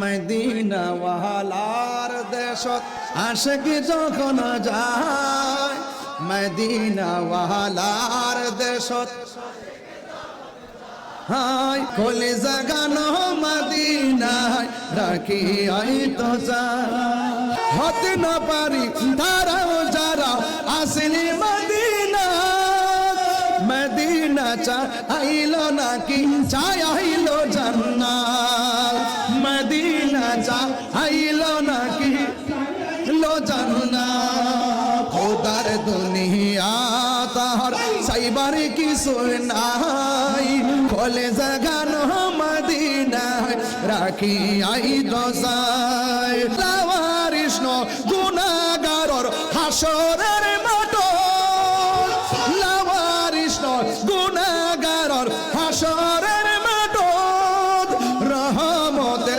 Medina ওয়ালার দেশত আশিকি যখন যায়, মদিনা ওয়ালার দেশত হায় কলিজা গানো মদিনায় রাখি আই তো যায়, হতে না পারি তারাও যারা আসলি মদিনা, মদিনা চাইলো নাকি চাইলো জান্নাত, মদিনা চাইলো নাকি লো জান্নাত, খোদার দুনিয়া তাহার সাইবার কিছু নাই, খোলে জাগানো মদিনায় রাখি আই দোজায়, লাওয়ারিস গুনাহগারর হাসরের মাঠ